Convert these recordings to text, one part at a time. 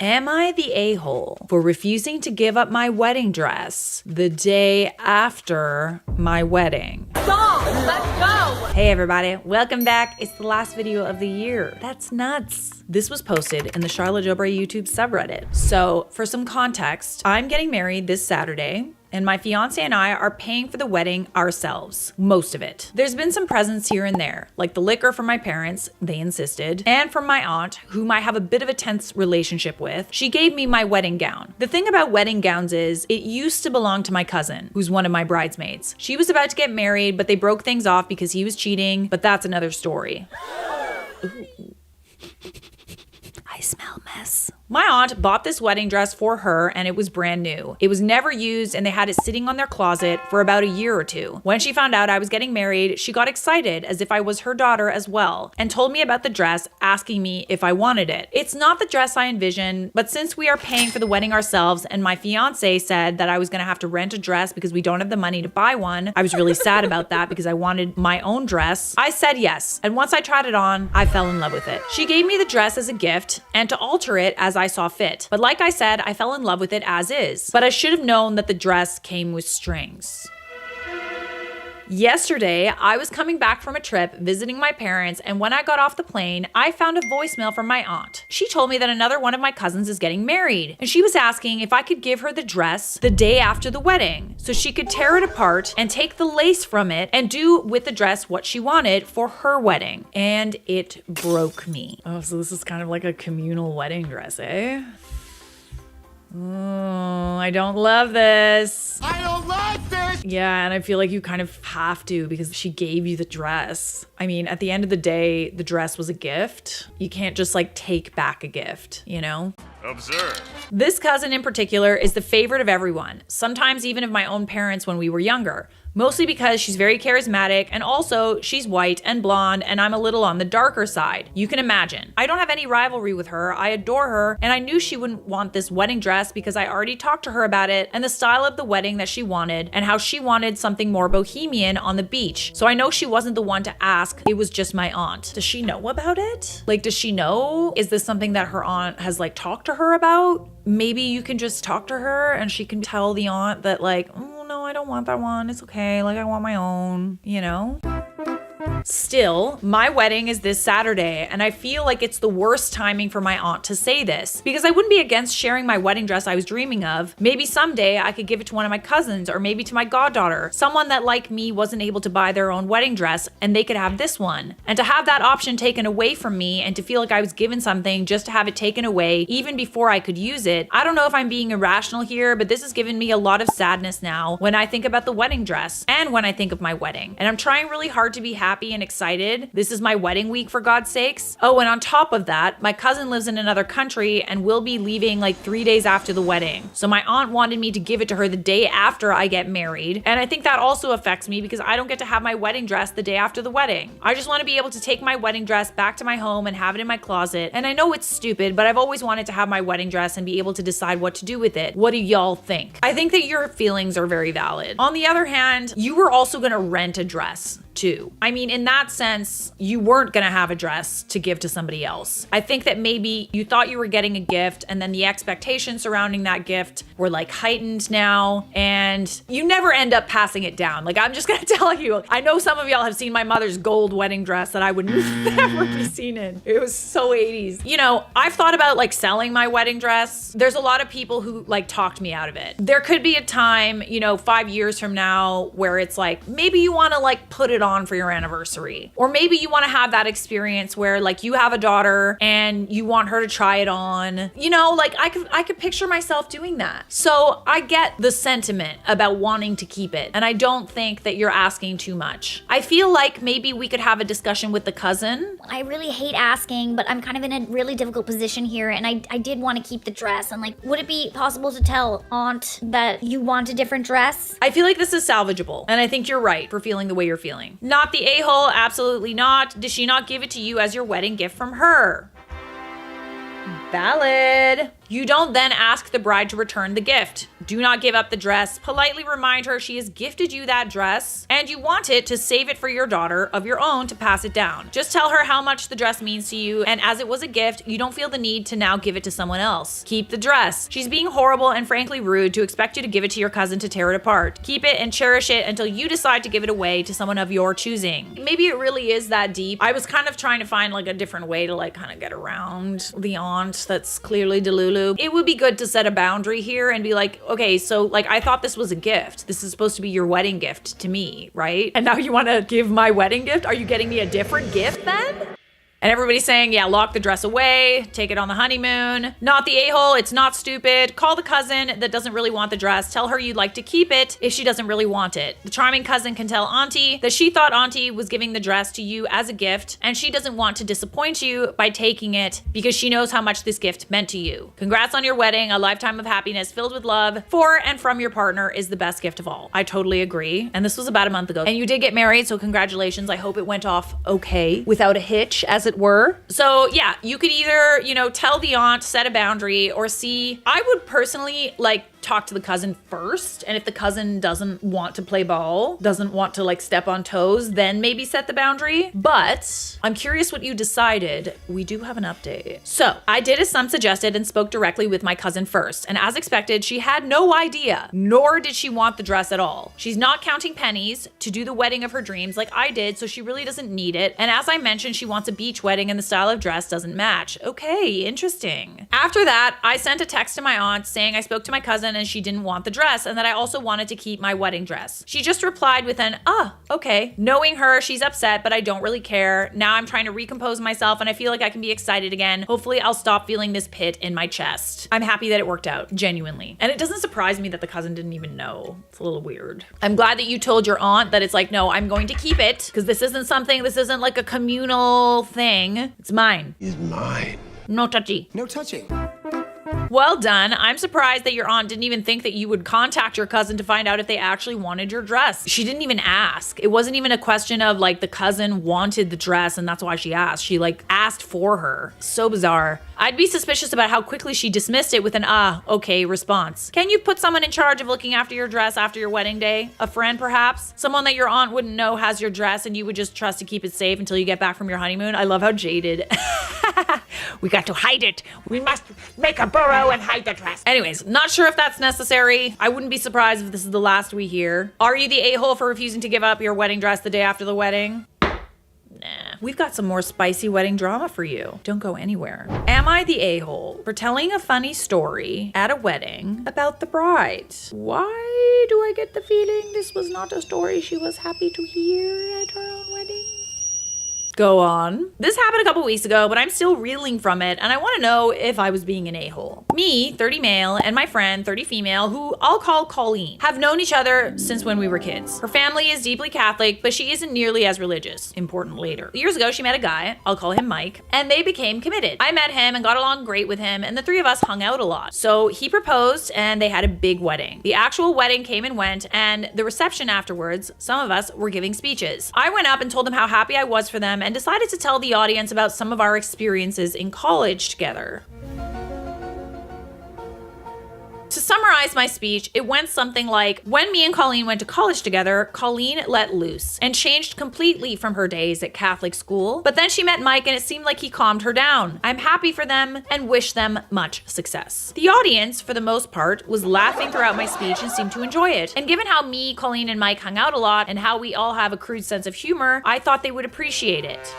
Am I the a-hole for refusing to give up my wedding dress the day after my wedding? Let's go! Hey everybody, welcome back. It's the last video of the year. That's nuts. This was posted in the Charlotte Dobre YouTube subreddit. So for some context, I'm getting married this Saturday, and my fiance and I are paying for the wedding ourselves, most of it. There's been some presents here and there, like the liquor from my parents, they insisted, and from my aunt, whom I have a bit of a tense relationship with. She gave me my wedding gown. The thing about wedding gowns is, it used to belong to my cousin, who's one of my bridesmaids. She was about to get married, but they broke things off because he was cheating, but that's another story. Ooh. I smell mess. My aunt bought this wedding dress for her and it was brand new. It was never used and they had it sitting on their closet for about a year or two. When she found out I was getting married, she got excited as if I was her daughter as well and told me about the dress, asking me if I wanted it. It's not the dress I envisioned, but since we are paying for the wedding ourselves and my fiance said that I was gonna have to rent a dress because we don't have the money to buy one, I was really sad about that because I wanted my own dress. I said yes, and once I tried it on, I fell in love with it. She gave me the dress as a gift and to alter it as I saw fit. But like I said, I fell in love with it as is. But I should have known that the dress came with strings. Yesterday, I was coming back from a trip visiting my parents, and when I got off the plane, I found a voicemail from my aunt. She told me that another one of my cousins is getting married, and she was asking if I could give her the dress the day after the wedding so she could tear it apart and take the lace from it and do with the dress what she wanted for her wedding. And it broke me. Oh, so this is kind of like a communal wedding dress, eh? Oh, I don't love this. I don't like this! Yeah, and I feel like you kind of have to because she gave you the dress. I mean, at the end of the day, the dress was a gift. You can't just like take back a gift, you know? Observe. This cousin in particular is the favorite of everyone, sometimes even of my own parents when we were younger. Mostly because she's very charismatic and also she's white and blonde and I'm a little on the darker side. You can imagine. I don't have any rivalry with her, I adore her, and I knew she wouldn't want this wedding dress because I already talked to her about it and the style of the wedding that she wanted and how she wanted something more bohemian on the beach. So I know she wasn't the one to ask, it was just my aunt. Does she know about it? Like, does she know? Is this something that her aunt has like talked to her about? Maybe you can just talk to her and she can tell the aunt that like, oh no, I don't want that one, it's okay, like I want my own, you know? Still, my wedding is this Saturday, and I feel like it's the worst timing for my aunt to say this, because I wouldn't be against sharing my wedding dress I was dreaming of. Maybe someday I could give it to one of my cousins, or maybe to my goddaughter, someone that like me wasn't able to buy their own wedding dress, and they could have this one. And to have that option taken away from me, and to feel like I was given something just to have it taken away, even before I could use it, I don't know if I'm being irrational here, but this has given me a lot of sadness now when I think about the wedding dress, and when I think of my wedding. And I'm trying really hard to be happy and excited. This is my wedding week, for God's sakes. Oh, and on top of that, my cousin lives in another country and will be leaving like 3 days after the wedding. So my aunt wanted me to give it to her the day after I get married. And I think that also affects me because I don't get to have my wedding dress the day after the wedding. I just want to be able to take my wedding dress back to my home and have it in my closet. And I know it's stupid, but I've always wanted to have my wedding dress and be able to decide what to do with it. What do y'all think? I think that your feelings are very valid. On the other hand, you were also gonna rent a dress too. I mean, in that sense, you weren't gonna have a dress to give to somebody else. I think that maybe you thought you were getting a gift and then the expectations surrounding that gift were like heightened now and you never end up passing it down. Like, I'm just gonna tell you, I know some of y'all have seen my mother's gold wedding dress that I would never be seen in. It was so 80s. You know, I've thought about like selling my wedding dress. There's a lot of people who like talked me out of it. There could be a time, you know, 5 years from now where it's like, maybe you wanna like put it on for your anniversary. Or maybe you want to have that experience where like you have a daughter and you want her to try it on. You know, like I could picture myself doing that. So I get the sentiment about wanting to keep it. And I don't think that you're asking too much. I feel like maybe we could have a discussion with the cousin. I really hate asking, but I'm kind of in a really difficult position here and I did want to keep the dress. And like, would it be possible to tell aunt that you want a different dress? I feel like this is salvageable. And I think you're right for feeling the way you're feeling. Not the a-hole, absolutely not. Did she not give it to you as your wedding gift from her? Valid. You don't then ask the bride to return the gift. Do not give up the dress. Politely remind her she has gifted you that dress and you want it to save it for your daughter of your own to pass it down. Just tell her how much the dress means to you, and as it was a gift, you don't feel the need to now give it to someone else. Keep the dress. She's being horrible and frankly rude to expect you to give it to your cousin to tear it apart. Keep it and cherish it until you decide to give it away to someone of your choosing. Maybe it really is that deep. I was kind of trying to find like a different way to like kind of get around the aunt that's clearly Delulu. It would be good to set a boundary here and be like, okay, so like I thought this was a gift. This is supposed to be your wedding gift to me, right? And now you want to give my wedding gift? Are you getting me a different gift then? And everybody's saying, yeah, lock the dress away, take it on the honeymoon. Not the a-hole, it's not stupid. Call the cousin that doesn't really want the dress. Tell her you'd like to keep it if she doesn't really want it. The charming cousin can tell auntie that she thought auntie was giving the dress to you as a gift and she doesn't want to disappoint you by taking it because she knows how much this gift meant to you. Congrats on your wedding. A lifetime of happiness filled with love for and from your partner is the best gift of all. I totally agree. And this was about a month ago. And you did get married, so congratulations. I hope it went off okay without a hitch, as it were. So yeah, you could either, tell the aunt, set a boundary, or see, I would personally like talk to the cousin first. And if the cousin doesn't want to play ball, doesn't want to like step on toes, then maybe set the boundary. But I'm curious what you decided. We do have an update. So I did as some suggested and spoke directly with my cousin first. And as expected, she had no idea, nor did she want the dress at all. She's not counting pennies to do the wedding of her dreams like I did, so she really doesn't need it. And as I mentioned, she wants a beach wedding and the style of dress doesn't match. Okay, interesting. After that, I sent a text to my aunt saying I spoke to my cousin and she didn't want the dress and that I also wanted to keep my wedding dress. She just replied with an, okay. Knowing her, she's upset, but I don't really care. Now I'm trying to recompose myself and I feel like I can be excited again. Hopefully I'll stop feeling this pit in my chest. I'm happy that it worked out, genuinely. And it doesn't surprise me that the cousin didn't even know. It's a little weird. I'm glad that you told your aunt that it's like, no, I'm going to keep it because this isn't like a communal thing. It's mine. He's mine. No touchy. No touching. Well done. I'm surprised that your aunt didn't even think that you would contact your cousin to find out if they actually wanted your dress. She didn't even ask. It wasn't even a question of like the cousin wanted the dress and that's why she asked. She like asked for her. So bizarre. I'd be suspicious about how quickly she dismissed it with an okay response. Can you put someone in charge of looking after your dress after your wedding day? A friend perhaps? Someone that your aunt wouldn't know has your dress and you would just trust to keep it safe until you get back from your honeymoon? I love how jaded. We got to hide it. We must make a burrow and hide the dress. Anyways, not sure if that's necessary. I wouldn't be surprised if this is the last we hear. Are you the a-hole for refusing to give up your wedding dress the day after the wedding? Nah. We've got some more spicy wedding drama for you. Don't go anywhere. Am I the a-hole for telling a funny story at a wedding about the bride? Why do I get the feeling this was not a story she was happy to hear at her own wedding? Go on. This happened a couple weeks ago, but I'm still reeling from it, and I want to know if I was being an a-hole. Me, 30 male, and my friend, 30 female, who I'll call Colleen, have known each other since when we were kids. Her family is deeply Catholic, but she isn't nearly as religious. Important later. Years ago, she met a guy, I'll call him Mike, and they became committed. I met him and got along great with him, and the three of us hung out a lot. So he proposed, and they had a big wedding. The actual wedding came and went, and the reception afterwards, some of us were giving speeches. I went up and told them how happy I was for them and decided to tell the audience about some of our experiences in college together. To summarize my speech, it went something like, when me and Colleen went to college together, Colleen let loose and changed completely from her days at Catholic school. But then she met Mike and it seemed like he calmed her down. I'm happy for them and wish them much success. The audience, for the most part, was laughing throughout my speech and seemed to enjoy it. And given how me, Colleen, and Mike hung out a lot and how we all have a crude sense of humor, I thought they would appreciate it.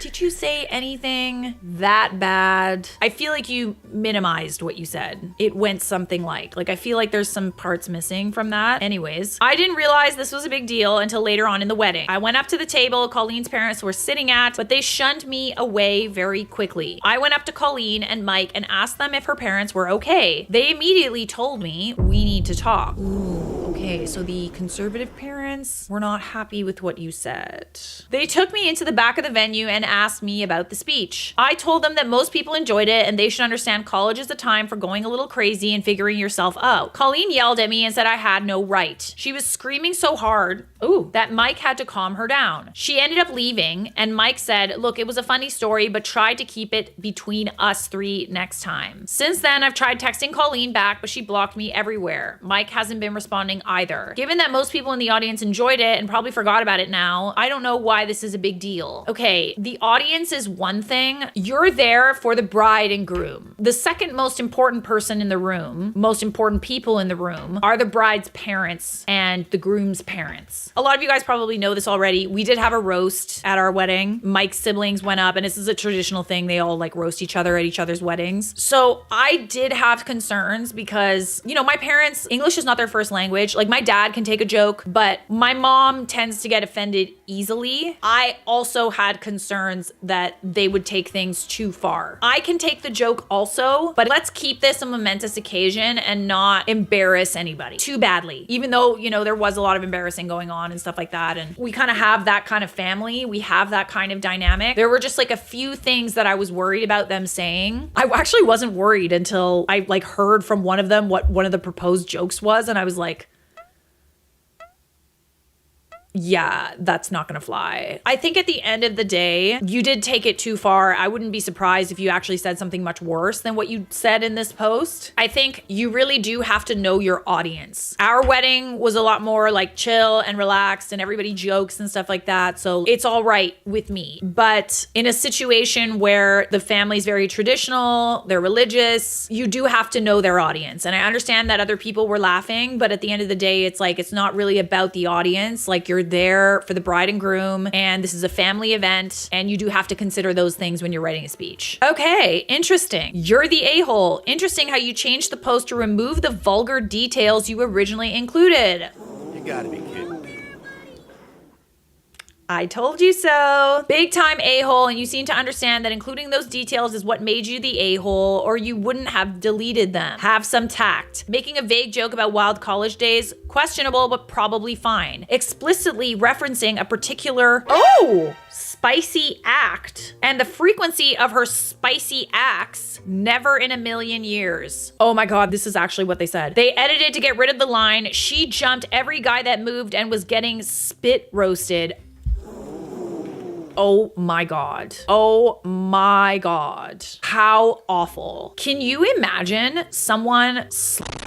Did you say anything that bad? I feel like you minimized what you said. It went something like I feel like there's some parts missing from that. Anyways, I didn't realize this was a big deal until later on in the wedding. I went up to the table Colleen's parents were sitting at, but they shunned me away very quickly. I went up to Colleen and Mike and asked them if her parents were okay. They immediately told me, we need to talk. Ooh, okay. Okay, so the conservative parents were not happy with what you said. They took me into the back of the venue and asked me about the speech. I told them that most people enjoyed it and they should understand college is a time for going a little crazy and figuring yourself out. Colleen yelled at me and said I had no right. She was screaming so hard, that Mike had to calm her down. She ended up leaving and Mike said, look, it was a funny story, but tried to keep it between us three next time. Since then, I've tried texting Colleen back, but she blocked me everywhere. Mike hasn't been responding either. Given that most people in the audience enjoyed it and probably forgot about it now, I don't know why this is a big deal. Okay, the audience is one thing. You're there for the bride and groom. The second most important person in the room, most important people in the room, are the bride's parents and the groom's parents. A lot of you guys probably know this already. We did have a roast at our wedding. Mike's siblings went up, and this is a traditional thing. They all like roast each other at each other's weddings. So I did have concerns because, you know, my parents, English is not their first language. Like my dad can take a joke, but my mom tends to get offended easily. I also had concerns that they would take things too far. I can take the joke also, but let's keep this a momentous occasion and not embarrass anybody too badly. Even though, you know, there was a lot of embarrassing going on and stuff like that. And we kind of have that kind of family. We have that kind of dynamic. There were just like a few things that I was worried about them saying. I actually wasn't worried until I like heard from one of them what one of the proposed jokes was. And I was like, yeah, that's not gonna fly. I think at the end of the day, you did take it too far. I wouldn't be surprised if you actually said something much worse than what you said in this post. I think you really do have to know your audience. Our wedding was a lot more like chill and relaxed and everybody jokes and stuff like that. So it's all right with me. But in a situation where the family's very traditional, they're religious, you do have to know their audience. And I understand that other people were laughing, but at the end of the day, it's like, it's not really about the audience. Like you're there for the bride and groom, and this is a family event, and you do have to consider those things when you're writing a speech. Okay, interesting. You're the a-hole. Interesting how you changed the post to remove the vulgar details you originally included. You gotta be kidding me. I told you so. Big time a-hole, and you seem to understand that including those details is what made you the a-hole, or you wouldn't have deleted them. Have some tact. Making a vague joke about wild college days, questionable, but probably fine. Explicitly referencing a particular, spicy act, and the frequency of her spicy acts, never in a million years. Oh my God, this is actually what they said. They edited to get rid of the line, she jumped every guy that moved and was getting spit roasted. Oh my God. Oh my God. How awful. Can you imagine someone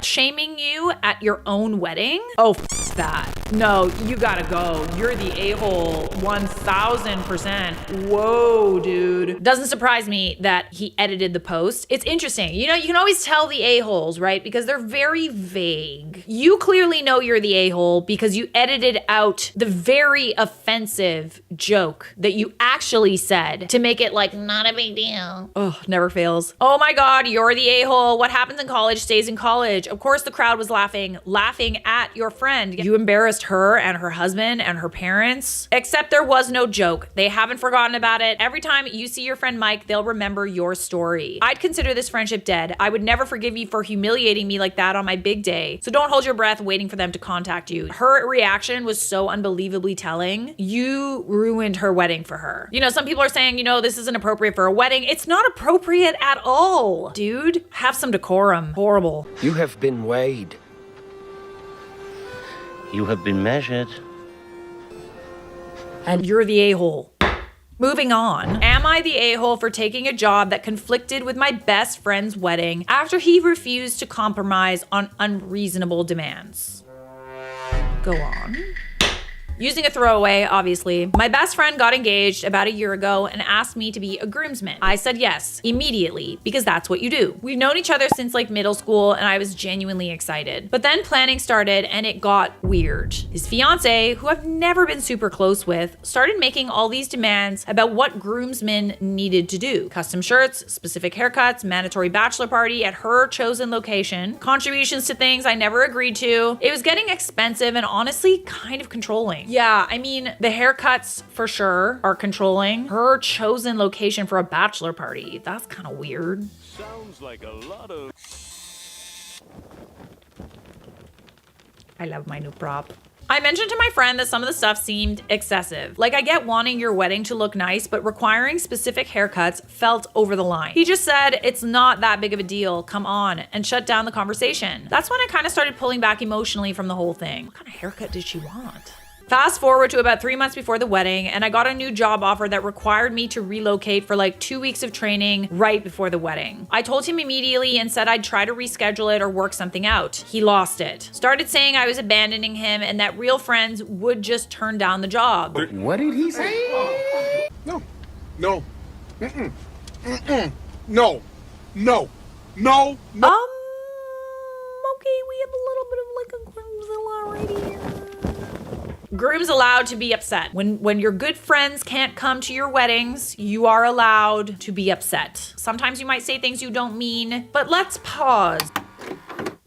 shaming you at your own wedding? Oh, that. No, you gotta go. You're the a-hole 1000%. Whoa, dude. Doesn't surprise me that he edited the post. It's interesting. You know, you can always tell the a-holes, right? Because they're very vague. You clearly know you're the a-hole because you edited out the very offensive joke that you actually said to make it like not a big deal. Oh, never fails. Oh my God, you're the a-hole. What happens in college stays in college. Of course the crowd was laughing at your friend. You embarrassed her and her husband and her parents. Except there was no joke. They haven't forgotten about it. Every time you see your friend Mike, they'll remember your story. I'd consider this friendship dead. I would never forgive you for humiliating me like that on my big day. So don't hold your breath waiting for them to contact you. Her reaction was so unbelievably telling. You ruined her wedding for her. You know, some people are saying, you know, this isn't appropriate for a wedding. It's not appropriate at all. Dude, have some decorum. Horrible. You have been weighed. You have been measured. And you're the a-hole. Moving on. Am I the a-hole for taking a job that conflicted with my best friend's wedding after he refused to compromise on unreasonable demands? Go on. Using a throwaway, obviously. My best friend got engaged about a year ago and asked me to be a groomsman. I said yes, immediately, because that's what you do. We've known each other since like middle school and I was genuinely excited. But then planning started and it got weird. His fiance, who I've never been super close with, started making all these demands about what groomsmen needed to do. Custom shirts, specific haircuts, mandatory bachelor party at her chosen location, contributions to things I never agreed to. It was getting expensive and honestly kind of controlling. Yeah, I mean, the haircuts for sure are controlling. Her chosen location for a bachelor party, that's kind of weird. Sounds like a lot of... I love my new prop. I mentioned to my friend that some of the stuff seemed excessive. Like, I get wanting your wedding to look nice, but requiring specific haircuts felt over the line. He just said, it's not that big of a deal, come on, and shut down the conversation. That's when I kind of started pulling back emotionally from the whole thing. What kind of haircut did she want? Fast forward to about 3 months before the wedding, and I got a new job offer that required me to relocate for like 2 weeks of training right before the wedding. I told him immediately and said I'd try to reschedule it or work something out. He lost it. Started saying I was abandoning him and that real friends would just turn down the job. What did he say? No. No. Mm-mm. Mm-mm. No. No. No. No. Okay, we have a little bit of like a groomzilla right here. Groom's allowed to be upset. When your good friends can't come to your weddings, you are allowed to be upset. Sometimes you might say things you don't mean, but let's pause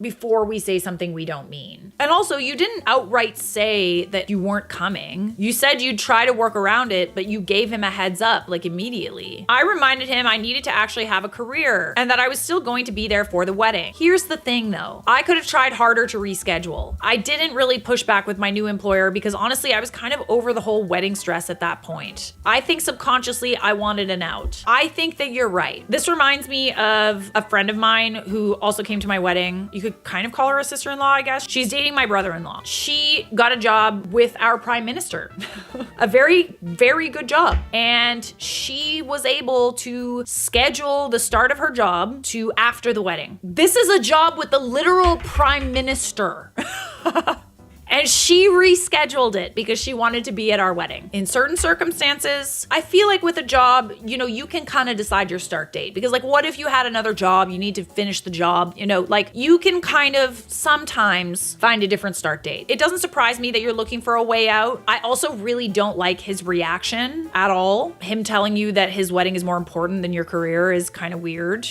before we say something we don't mean. And also, you didn't outright say that you weren't coming. You said you'd try to work around it, but you gave him a heads up, like immediately. I reminded him I needed to actually have a career and that I was still going to be there for the wedding. Here's the thing though, I could have tried harder to reschedule. I didn't really push back with my new employer because honestly, I was kind of over the whole wedding stress at that point. I think subconsciously I wanted an out. I think that you're right. This reminds me of a friend of mine who also came to my wedding. You could kind of call her a sister-in-law, I guess. She's dating my brother-in-law. She got a job with our prime minister. A very, very good job. And she was able to schedule the start of her job to after the wedding. This is a job with the literal prime minister. And she rescheduled it because she wanted to be at our wedding. In certain circumstances, I feel like with a job, you can kind of decide your start date. Because like, what if you had another job, you need to finish the job, like you can kind of sometimes find a different start date. It doesn't surprise me that you're looking for a way out. I also really don't like his reaction at all. Him telling you that his wedding is more important than your career is kind of weird.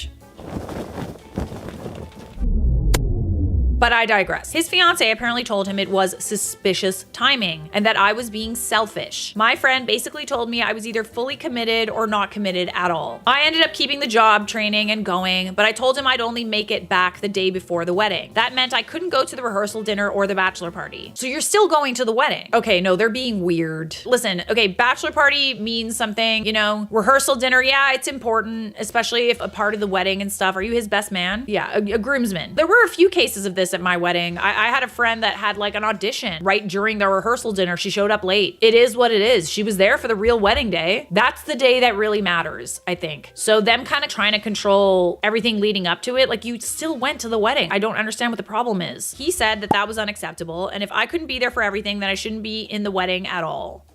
But I digress. His fiance apparently told him it was suspicious timing and that I was being selfish. My friend basically told me I was either fully committed or not committed at all. I ended up keeping the job, training, and going, but I told him I'd only make it back the day before the wedding. That meant I couldn't go to the rehearsal dinner or the bachelor party. So you're still going to the wedding. Okay, no, they're being weird. Listen, okay, bachelor party means something, rehearsal dinner, yeah, it's important, especially if a part of the wedding and stuff. Are you his best man? Yeah, a groomsman. There were a few cases of this at my wedding. I had a friend that had like an audition right during the rehearsal dinner. She showed up late. It is what it is. She was there for the real wedding day. That's the day that really matters, I think. So them kind of trying to control everything leading up to it, like you still went to the wedding. I don't understand what the problem is. He said that that was unacceptable. And if I couldn't be there for everything, then I shouldn't be in the wedding at all.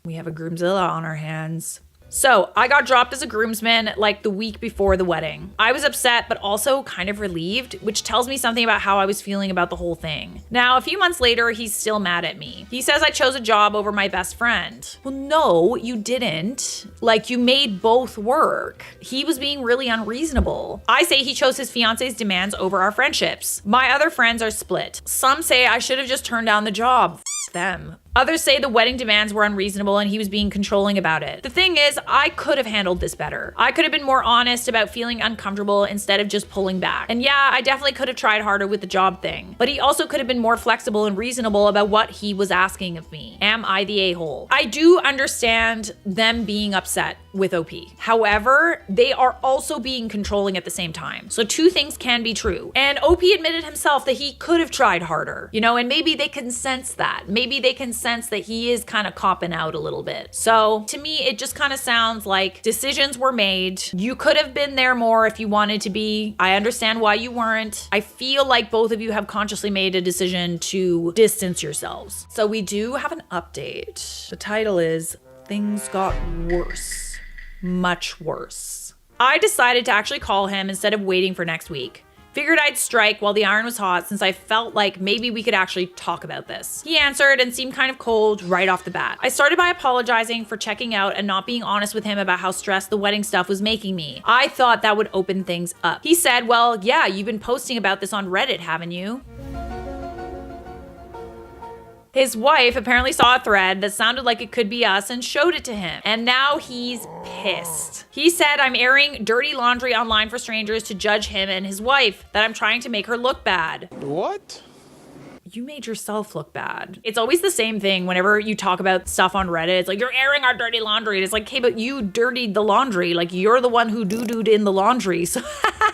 We have a groomzilla on our hands. So I got dropped as a groomsman like the week before the wedding. I was upset, but also kind of relieved, which tells me something about how I was feeling about the whole thing. Now, a few months later, he's still mad at me. He says I chose a job over my best friend. Well, no, you didn't. Like, you made both work. He was being really unreasonable. I say he chose his fiance's demands over our friendships. My other friends are split. Some say I should have just turned down the job. F them. Others say the wedding demands were unreasonable and he was being controlling about it. The thing is, I could have handled this better. I could have been more honest about feeling uncomfortable instead of just pulling back. And yeah, I definitely could have tried harder with the job thing. But he also could have been more flexible and reasonable about what he was asking of me. Am I the a-hole? I do understand them being upset with OP. However, they are also being controlling at the same time. So two things can be true. And OP admitted himself that he could have tried harder, and maybe they can sense that. Maybe they can sense that he is kind of copping out a little bit. So to me, it just kind of sounds like decisions were made. You could have been there more if you wanted to be. I understand why you weren't. I feel like both of you have consciously made a decision to distance yourselves. So we do have an update. The title is Things Got Worse. Much worse. I decided to actually call him instead of waiting for next week. Figured I'd strike while the iron was hot since I felt like maybe we could actually talk about this. He answered and seemed kind of cold right off the bat. I started by apologizing for checking out and not being honest with him about how stressed the wedding stuff was making me. I thought that would open things up. He said, well, yeah, you've been posting about this on Reddit, haven't you? His wife apparently saw a thread that sounded like it could be us and showed it to him. And now he's pissed. He said I'm airing dirty laundry online for strangers to judge him and his wife, that I'm trying to make her look bad. What? You made yourself look bad. It's always the same thing whenever you talk about stuff on Reddit. It's like, you're airing our dirty laundry. And it's like, hey, but you dirtied the laundry. Like, you're the one who doo-dooed in the laundry. So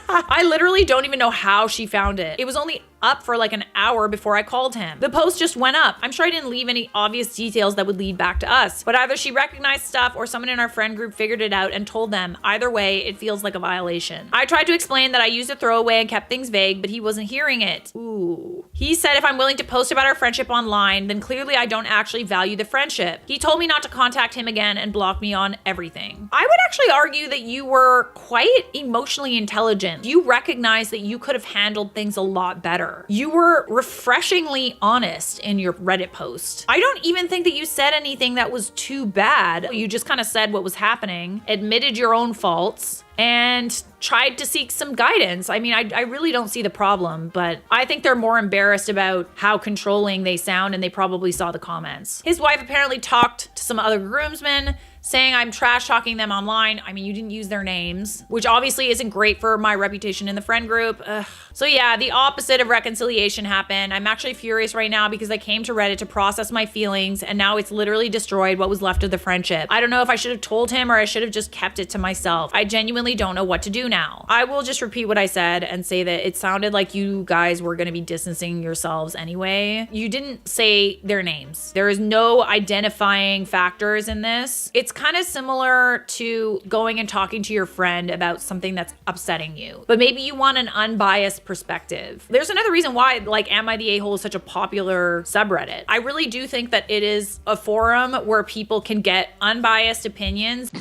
I literally don't even know how she found it. It was only up for like an hour before I called him. The post just went up. I'm sure I didn't leave any obvious details that would lead back to us, but either she recognized stuff or someone in our friend group figured it out and told them. Either way, it feels like a violation. I tried to explain that I used a throwaway and kept things vague, but he wasn't hearing it. Ooh. He said if I'm willing to post about our friendship online, then clearly I don't actually value the friendship. He told me not to contact him again and block me on everything. I would actually argue that you were quite emotionally intelligent. You recognized that you could have handled things a lot better. You were refreshingly honest in your Reddit post. I don't even think that you said anything that was too bad. You just kind of said what was happening, admitted your own faults, and tried to seek some guidance. I mean, I really don't see the problem, but I think they're more embarrassed about how controlling they sound, and they probably saw the comments. His wife apparently talked to some other groomsmen, saying I'm trash talking them online. I mean, you didn't use their names, which obviously isn't great for my reputation in the friend group. Ugh. So yeah, the opposite of reconciliation happened. I'm actually furious right now because I came to Reddit to process my feelings, and now it's literally destroyed what was left of the friendship. I don't know if I should have told him or I should have just kept it to myself. I genuinely don't know what to do now. I will just repeat what I said and say that it sounded like you guys were gonna be distancing yourselves anyway. You didn't say their names. There is no identifying factors in this. It's kind of similar to going and talking to your friend about something that's upsetting you, but maybe you want an unbiased perspective. There's another reason why, like, Am I the A-hole is such a popular subreddit. I really do think that it is a forum where people can get unbiased opinions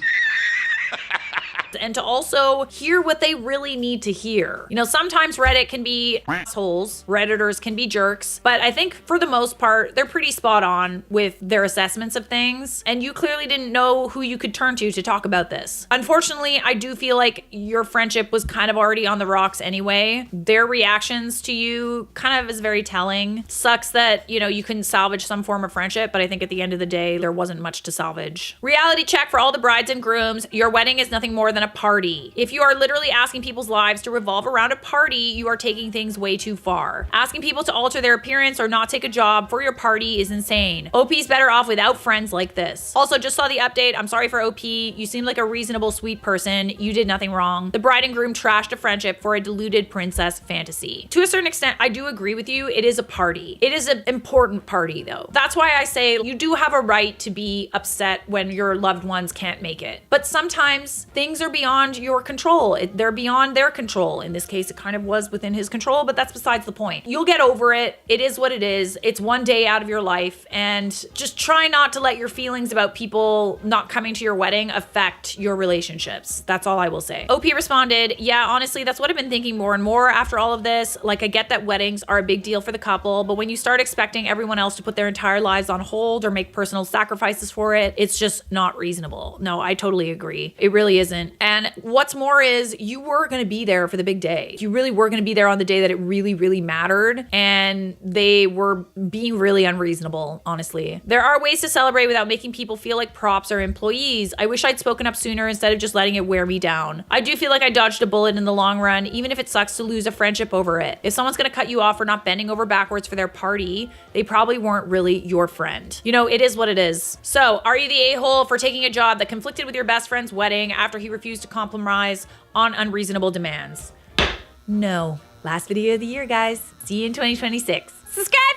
and to also hear what they really need to hear. You know, sometimes Reddit can be assholes, Redditors can be jerks, but I think for the most part, they're pretty spot on with their assessments of things, and you clearly didn't know who you could turn to talk about this. Unfortunately, I do feel like your friendship was kind of already on the rocks anyway. Their reactions to you kind of is very telling. Sucks that, you know, you couldn't salvage some form of friendship, but I think at the end of the day, there wasn't much to salvage. Reality check for all the brides and grooms. Your wedding is nothing more than a party. If you are literally asking people's lives to revolve around a party, you are taking things way too far. Asking people to alter their appearance or not take a job for your party is insane. OP's better off without friends like this. Also, just saw the update. I'm sorry for OP. You seem like a reasonable, sweet person. You did nothing wrong. The bride and groom trashed a friendship for a deluded princess fantasy. To a certain extent, I do agree with you. It is a party. It is an important party, though. That's why I say you do have a right to be upset when your loved ones can't make it. But sometimes things are beyond your control. They're beyond their control. In this case, it kind of was within his control, but that's besides the point. You'll get over it. It is what it is. It's one day out of your life, and just try not to let your feelings about people not coming to your wedding affect your relationships. That's all I will say. OP responded, yeah, honestly, that's what I've been thinking more and more after all of this. Like, I get that weddings are a big deal for the couple, but when you start expecting everyone else to put their entire lives on hold or make personal sacrifices for it, it's just not reasonable. No, I totally agree. It really isn't. And what's more is you were going to be there for the big day. You really were going to be there on the day that it really, really mattered. And they were being really unreasonable, honestly. There are ways to celebrate without making people feel like props or employees. I wish I'd spoken up sooner instead of just letting it wear me down. I do feel like I dodged a bullet in the long run, even if it sucks to lose a friendship over it. If someone's going to cut you off for not bending over backwards for their party, they probably weren't really your friend. You know, it is what it is. So, are you the a-hole for taking a job that conflicted with your best friend's wedding after he refused to compromise on unreasonable demands? No. Last video of the year, guys. See you in 2026. Subscribe!